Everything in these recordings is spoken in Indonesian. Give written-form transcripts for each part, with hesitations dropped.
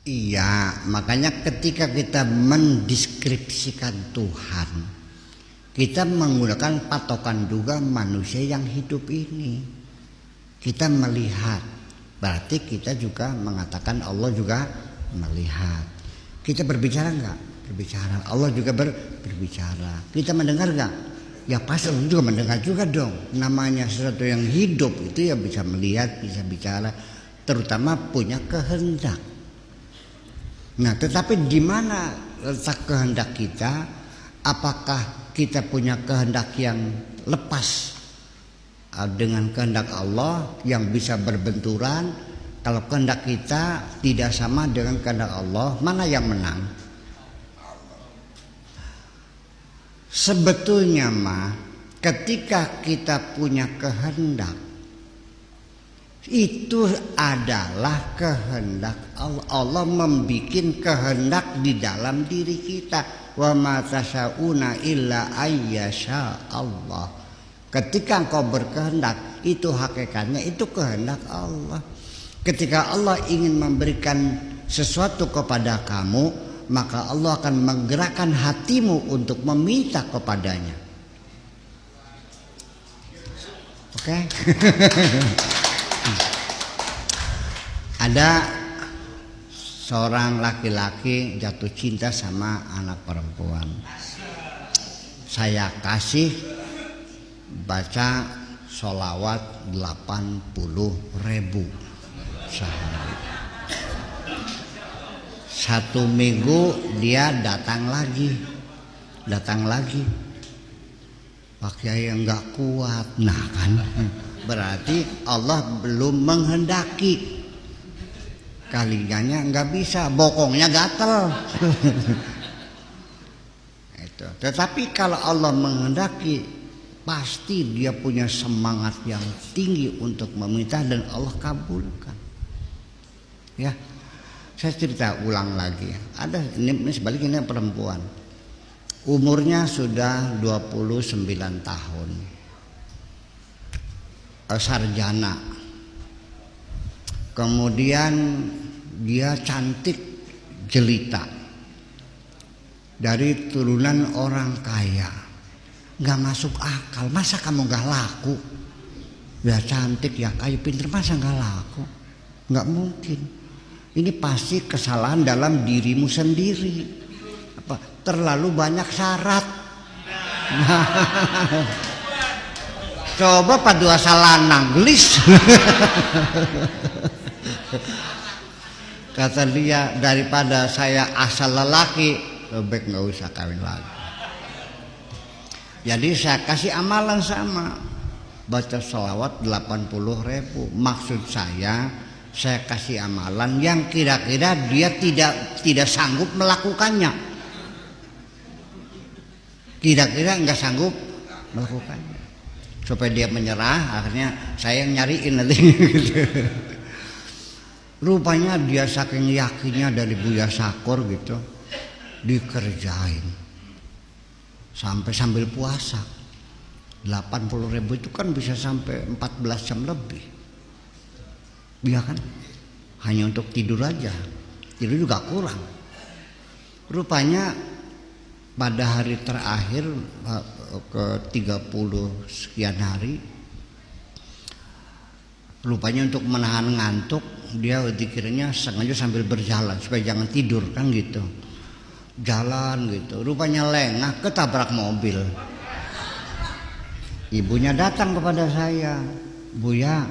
Iya, makanya ketika kita mendeskripsikan Tuhan, kita menggunakan patokan juga manusia yang hidup ini. Kita melihat, berarti kita juga mengatakan Allah juga melihat. Kita berbicara enggak? Berbicara. Allah juga berbicara. Kita mendengar enggak? Ya pasti Allah juga mendengar juga dong. Namanya sesuatu yang hidup itu ya bisa melihat, bisa bicara, terutama punya kehendak. Nah, tetapi di mana letak kehendak kita? Apakah kita punya kehendak yang lepas dengan kehendak Allah yang bisa berbenturan? Kalau kehendak kita tidak sama dengan kehendak Allah, mana yang menang? Sebetulnya mah ketika kita punya kehendak, itu adalah kehendak Allah. Allah membikin kehendak di dalam diri kita. Wa ma tasyauna illa ayyasha Allah. Ketika engkau berkehendak, itu hakikatnya itu kehendak Allah. Ketika Allah ingin memberikan sesuatu kepada kamu, maka Allah akan menggerakkan hatimu untuk meminta kepadanya. Oke? Ada seorang laki-laki jatuh cinta sama anak perempuan. Saya kasih baca sholawat 80.000 sehari. 1 minggu dia datang lagi. Pak Kiai enggak kuat. Nah kan berarti Allah belum menghendaki. Kalinya nggak bisa, bokongnya gatel. Itu. Tetapi kalau Allah menghendaki, pasti dia punya semangat yang tinggi untuk meminta dan Allah kabulkan. Ya, saya cerita ulang lagi. Ada ini sebaliknya perempuan, umurnya sudah 29 tahun, sarjana. Kemudian dia cantik jelita dari turunan orang kaya. Gak masuk akal, masa kamu gak laku? Ya cantik, ya kaya, pinter, masa gak laku? Gak mungkin. Ini pasti kesalahan dalam dirimu sendiri. Apa? Terlalu banyak syarat. Coba padu asal lanang gelis. Kata dia, daripada saya asal lelaki, lebih nggak usah kawin lagi. Jadi saya kasih amalan sama, baca sholawat 80.000. Maksud saya kasih amalan yang kira-kira dia tidak sanggup melakukannya. Kira-kira nggak sanggup melakukannya. Supaya dia menyerah, akhirnya saya yang nyariin nanti. Rupanya dia saking yakinnya dari Buya Sakur gitu, dikerjain sampai sambil puasa. 80.000 itu kan bisa sampai 14 jam lebih. Iya kan? Hanya untuk tidur aja. Tidur juga kurang. Rupanya pada hari terakhir ke 30 sekian hari, rupanya untuk menahan ngantuk dia dikiranya sengaja sambil berjalan supaya jangan tidur kan gitu. Jalan gitu, rupanya lengah ketabrak mobil. Ibunya datang kepada saya, Buya,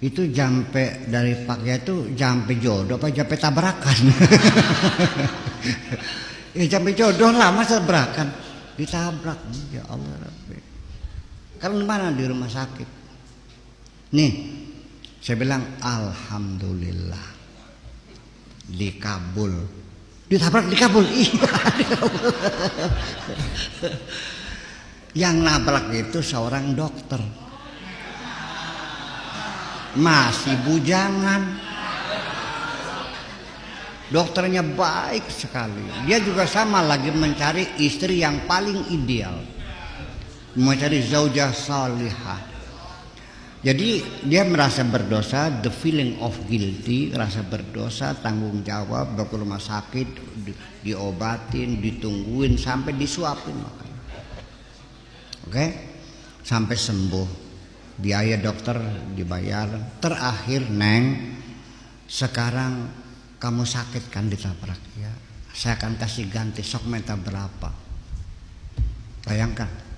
itu jampe dari Pak Kiai itu jampe jodoh apa jampe tabrakan? Ya jampe jodoh lah, masa tabrakan? Ditabrak. Ya Allah Rabbi. Kan mana di rumah sakit? Nih, saya bilang alhamdulillah dikabul Ditabrak di kabul. Iya. Yang nabrak itu seorang dokter. Masih bujangan. Dokternya baik sekali. Dia juga sama lagi mencari istri yang paling ideal. Mencari zaujah salihah. Jadi dia merasa berdosa, the feeling of guilty, rasa berdosa, tanggung jawab, bawa ke rumah sakit, diobatin, ditungguin sampai disuapin makanya. Oke? Sampai sembuh. Biaya dokter dibayar. Terakhir, Neng, sekarang kamu sakit kan ditabrak ya. Saya akan kasih ganti, sok minta berapa. Bayangkan.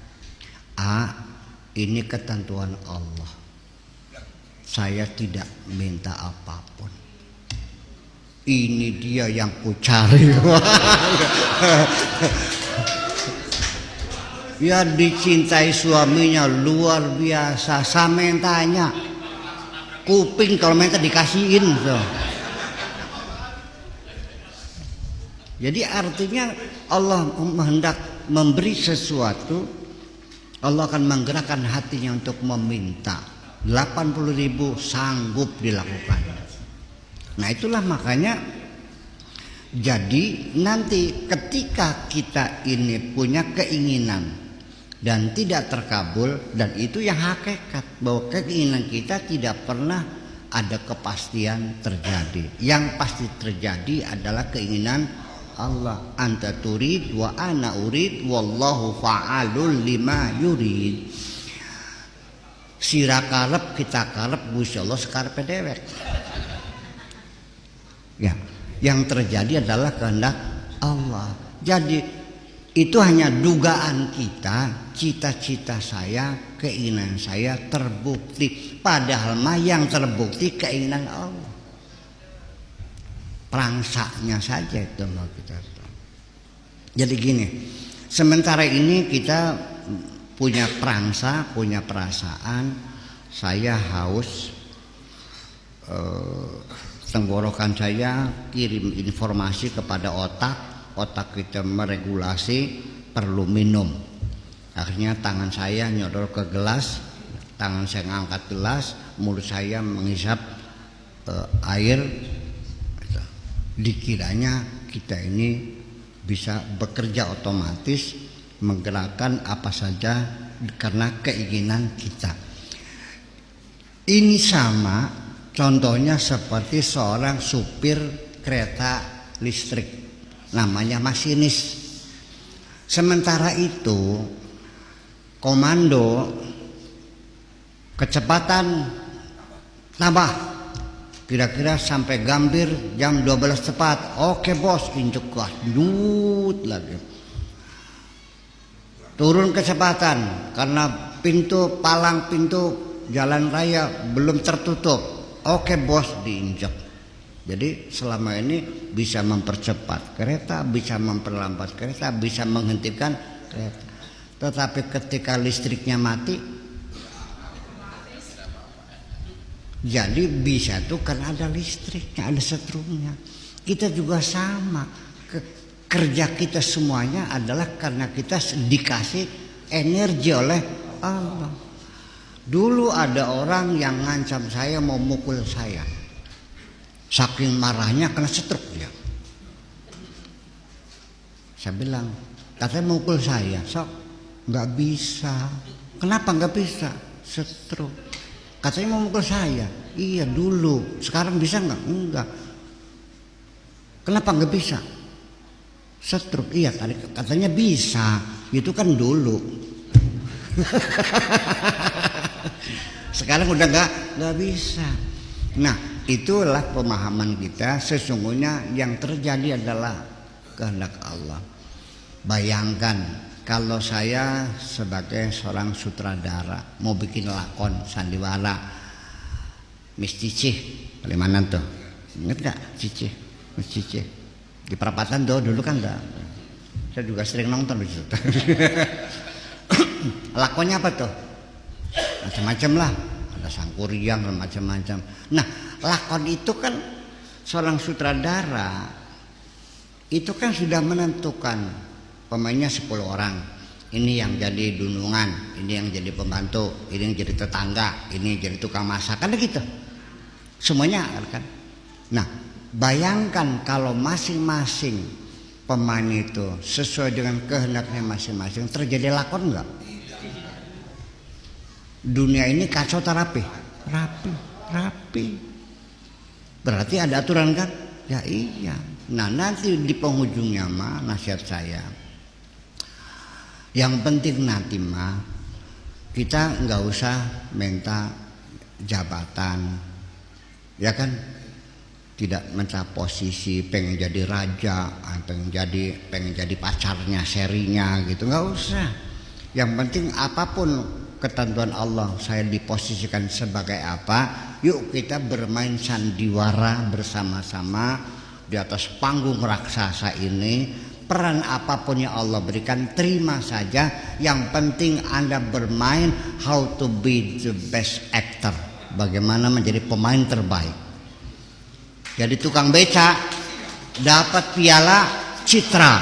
Ini ketentuan Allah. Saya tidak minta apapun. Ini dia yang ku cari. Ya dicintai suaminya luar biasa. Sama tanya. Kuping kalau minta dikasihin so. Jadi artinya Allah hendak memberi sesuatu, Allah akan menggerakkan hatinya untuk meminta. 80.000 sanggup dilakukan. Nah itulah makanya jadi nanti ketika kita ini punya keinginan dan tidak terkabul, dan itu yang hakikat bahwa keinginan kita tidak pernah ada kepastian terjadi. Yang pasti terjadi adalah keinginan Allah. Anta turid wa ana urid wallahu fa'alul lima yurid. Sira karep kita karep Gusti Allah sekarepe dewek. Ya, yang terjadi adalah kehendak Allah. Jadi itu hanya dugaan kita, cita-cita saya, keinginan saya terbukti. Padahal mah yang terbukti keinginan Allah. Perangsaknya saja itu mau kita tahu. Jadi gini, sementara ini kita punya perangsa, punya perasaan, saya haus, tenggorokan saya kirim informasi kepada otak kita meregulasi perlu minum. Akhirnya tangan saya nyodor ke gelas, tangan saya ngangkat gelas, mulut saya menghisap air. Dikiranya kita ini bisa bekerja otomatis menggerakkan apa saja karena keinginan kita. Ini sama contohnya seperti seorang supir kereta listrik, namanya masinis. Sementara itu komando kecepatan tambah. Kira-kira sampai Gambir jam 12 tepat. Oke bos, injek gas, dut lagi. Turun kecepatan karena palang pintu jalan raya belum tertutup. Oke bos, diinjek. Jadi selama ini bisa mempercepat kereta, bisa memperlambat kereta, bisa menghentikan kereta. Tetapi ketika listriknya mati, jadi bisa tuh karena ada listriknya, ada setrumnya. Kita juga sama. Kerja kita semuanya adalah karena kita dikasih energi oleh Allah. Dulu ada orang yang ngancam saya mau mukul saya. Saking marahnya kena setruk dia. Saya bilang, katanya mukul saya, sok nggak bisa. Kenapa nggak bisa? Setruk. Katanya mau mukul saya. Iya dulu. Sekarang bisa nggak? Enggak. Kenapa nggak bisa? Setruk. Iya katanya bisa. Itu kan dulu. Sekarang udah nggak bisa. Nah itulah pemahaman kita. Sesungguhnya yang terjadi adalah kehendak Allah. Bayangkan. Kalau saya sebagai seorang sutradara mau bikin lakon sandiwara Miss Cicih, Kalimantan tuh, inget gak Cicih, Miss Cicih di perapatan tuh dulu kan enggak. Saya juga sering nonton di situ. Lakonnya apa tuh? Macam-macam lah, ada Sangkuriang macam-macam. Nah lakon itu kan seorang sutradara itu kan sudah menentukan pemainnya 10 orang. Ini yang jadi dunungan, ini yang jadi pembantu, ini yang jadi tetangga, ini yang jadi tukang masak, kan gitu. Semuanya kan. Nah, bayangkan kalau masing-masing pemain itu sesuai dengan kehendaknya masing-masing, terjadi lakon enggak? Dunia ini kacau terapi, rapi. Berarti ada aturan kan? Ya iya. Nah nanti di penghujungnya mah nasihat saya, yang penting nanti mah kita nggak usah minta jabatan, ya kan? Tidak minta posisi, pengen jadi raja, pengen jadi pacarnya, serinya gitu, nggak usah. Yang penting apapun ketentuan Allah, saya diposisikan sebagai apa, yuk kita bermain sandiwara bersama-sama di atas panggung raksasa ini. Peran apapun yang Allah berikan, terima saja. Yang penting Anda bermain how to be the best actor, bagaimana menjadi pemain terbaik. Jadi tukang beca dapat piala citra.